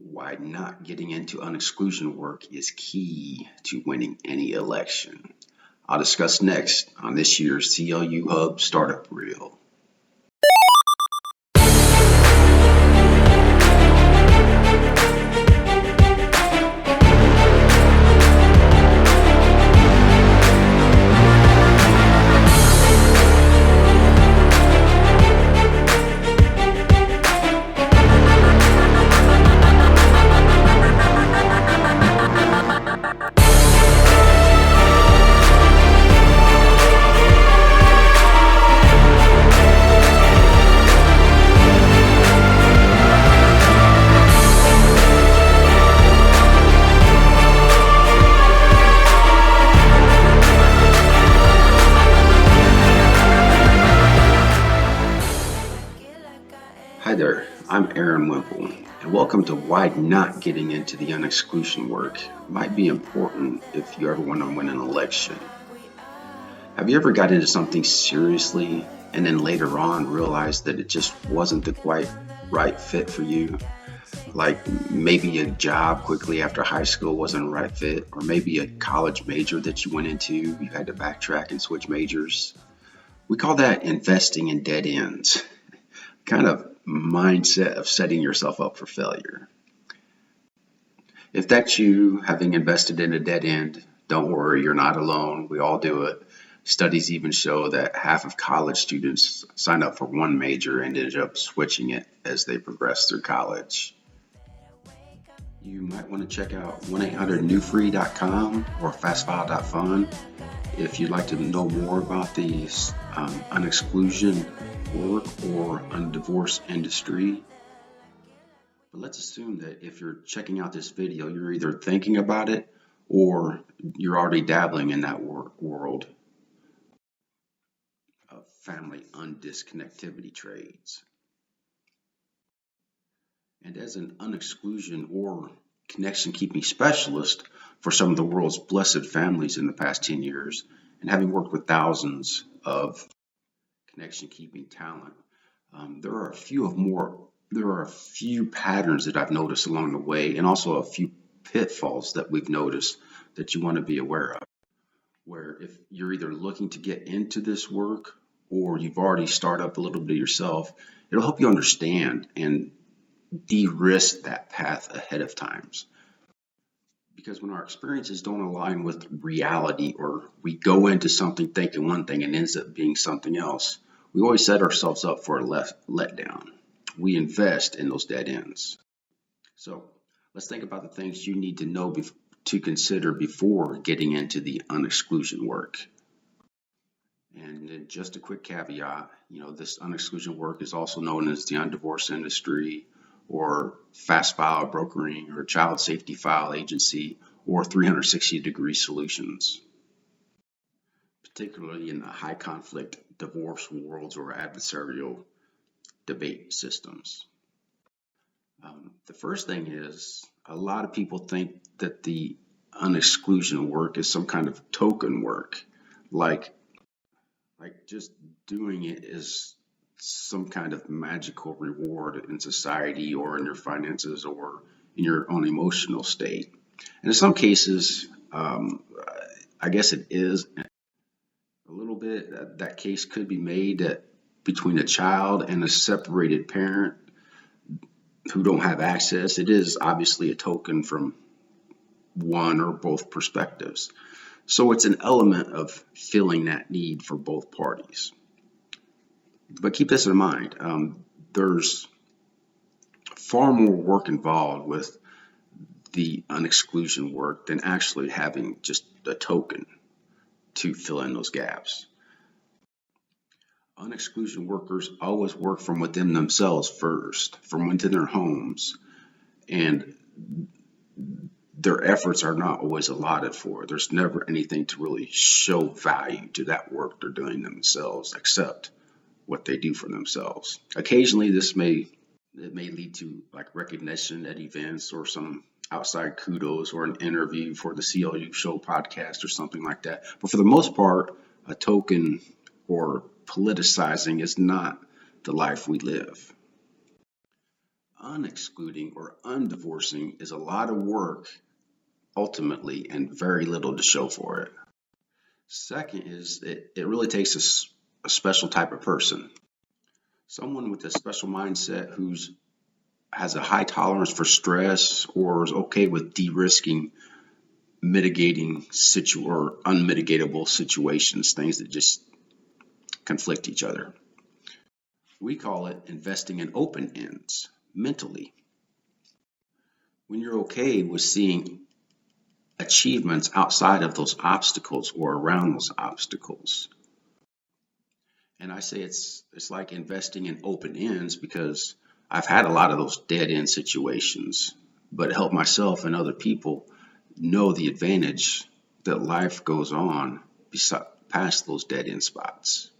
Why not getting into unexclusion work is key to winning any election. I'll discuss next on this year's CLU Hub Startup Reel. Hi there, I'm Aaron Wimple, and welcome to Why Not Getting Into the Unexclusion Work Might Be Important If You Ever Want to Win an Election. Have you ever got into something seriously and then later on realized that it just wasn't the quite right fit for you? Like maybe a job quickly after high school wasn't a right fit, or maybe a college major that you went into, you had to backtrack and switch majors. We call that investing in dead ends. Kind of mindset of setting yourself up for failure. If that's you, having invested in a dead end, don't worry, you're not alone. We all do it. Studies even show that half of college students sign up for one major and ended up switching it as they progress through college. You might want to check out 1-800-NEWFREE.com or fastfile.fun if you'd like to know more about the unexclusion work or undivorced industry. But let's assume that if you're checking out this video, you're either thinking about it or you're already dabbling in that world of family undisconnectivity trades. And as an unexclusion or connection keeping specialist for some of the world's blessed families in the past 10 years, and having worked with thousands of connection keeping talent, there are a few patterns that I've noticed along the way, and also a few pitfalls that we've noticed that you want to be aware of. Where if you're either looking to get into this work or you've already started up a little bit yourself, it'll help you understand and de-risk that path ahead of times. Because when our experiences don't align with reality, or we go into something thinking one thing and ends up being something else, we always set ourselves up for a letdown. We invest in those dead ends. So let's think about the things you need to know to consider before getting into the unexclusion work. And then just a quick caveat, this unexclusion work is also known as the undivorced industry, or fast file brokering, or child safety file agency, or 360-degree solutions, particularly in the high conflict divorce worlds or adversarial debate systems. The first thing is, a lot of people think that the unexclusion work is some kind of token work, like just doing it is some kind of magical reward in society or in your finances or in your own emotional state. And in some cases, I guess it is a little bit. That case could be made between a child and a separated parent who don't have access. It is obviously a token from one or both perspectives. So it's an element of filling that need for both parties. But keep this in mind, there's far more work involved with the unexclusion work than actually having just a token to fill in those gaps. Unexclusion workers always work from within themselves first, from within their homes, and their efforts are not always allotted for. There's never anything to really show value to that work they're doing themselves, except what they do for themselves. Occasionally, it may lead to like recognition at events or some outside kudos or an interview for the CLU Show podcast or something like that. But for the most part, a token or politicizing is not the life we live. Unexcluding or undivorcing is a lot of work ultimately and very little to show for it. Second is that it really takes a special type of person, someone with a special mindset who's has a high tolerance for stress or is okay with de-risking mitigating or unmitigatable situations, things that just conflict each other. We call it investing in open ends mentally. When you're okay with seeing achievements outside of those obstacles or around those obstacles. And I say it's like investing in open ends because I've had a lot of those dead end situations, but it helped myself and other people know the advantage that life goes on past those dead end spots.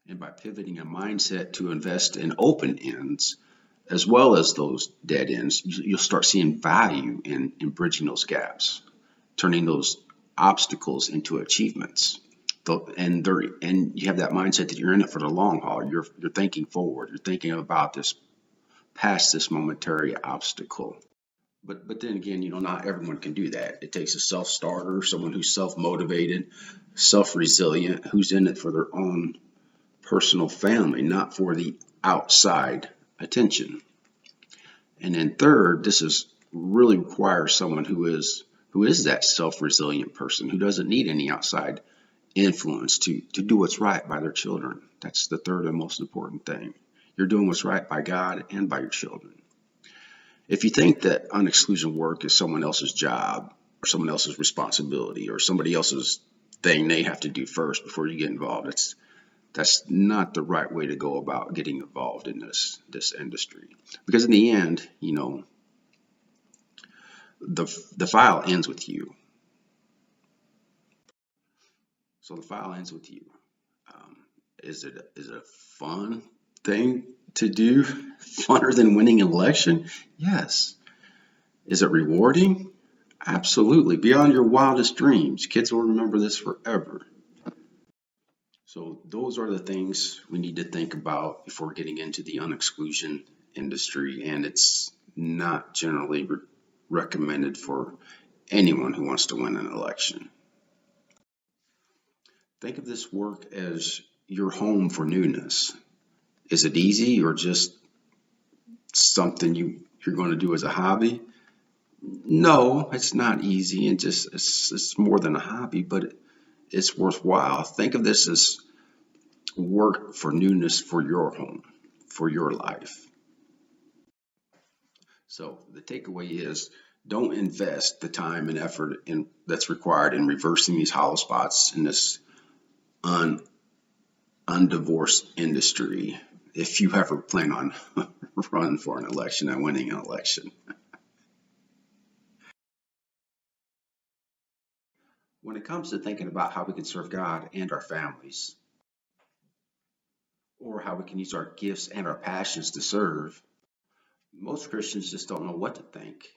And by pivoting a mindset to invest in open ends, as well as those dead ends, you'll start seeing value in bridging those gaps, turning those obstacles into achievements. And you have that mindset that you're in it for the long haul. You're thinking forward. You're thinking about this past this momentary obstacle. But then again, not everyone can do that. It takes a self-starter, someone who's self-motivated, self-resilient, who's in it for their own personal family, not for the outside attention. And then third, this is really requires someone who is that self-resilient person who doesn't need any outside influence to do what's right by their children. That's the third and most important thing. You're doing what's right by God and by your children. If you think that unexclusion work is someone else's job or someone else's responsibility or somebody else's thing they have to do first before you get involved, that's not the right way to go about getting involved in this industry. Because in the end, the file ends with you. So the file ends with you. Is it a fun thing to do? Funner than winning an election? Yes. Is it rewarding? Absolutely. Beyond your wildest dreams. Kids will remember this forever. So those are the things we need to think about before getting into the unexclusion industry, and it's not generally recommended for anyone who wants to win an election. Think of this work as your home for newness. Is it easy or just something you're going to do as a hobby? No, it's not easy, and it's more than a hobby, but it's worthwhile. Think of this as work for newness for your home, for your life. So the takeaway is don't invest the time and effort that's required in reversing these hollow spots in this undivorced industry if you ever plan on running for an election and winning an election. When it comes to thinking about how we can serve God and our families, or how we can use our gifts and our passions to serve, most Christians just don't know what to think.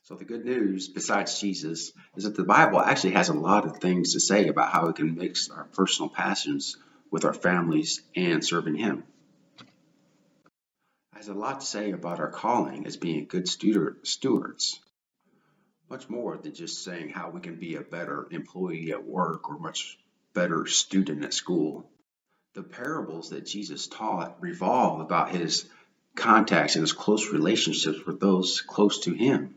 So the good news, besides Jesus, is that the Bible actually has a lot of things to say about how we can mix our personal passions with our families and serving Him. It has a lot to say about our calling as being good stewards. Much more than just saying how we can be a better employee at work or much better student at school. The parables that Jesus taught revolve about His contacts and His close relationships with those close to Him.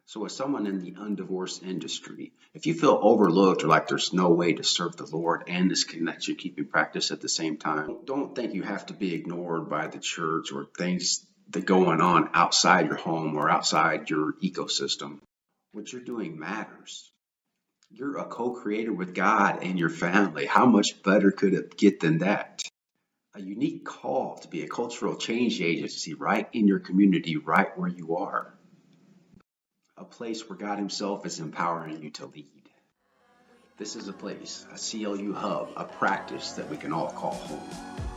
So as someone in the undivorced industry, if you feel overlooked or like there's no way to serve the Lord and this connection keeping practice at the same time, don't think you have to be ignored by the church or things that going on outside your home or outside your ecosystem. What you're doing matters. You're a co-creator with God and your family. How much better could it get than that? A unique call to be a cultural change agency right in your community, right where you are. A place where God Himself is empowering you to lead. This is a place, a CLU hub, a practice that we can all call home.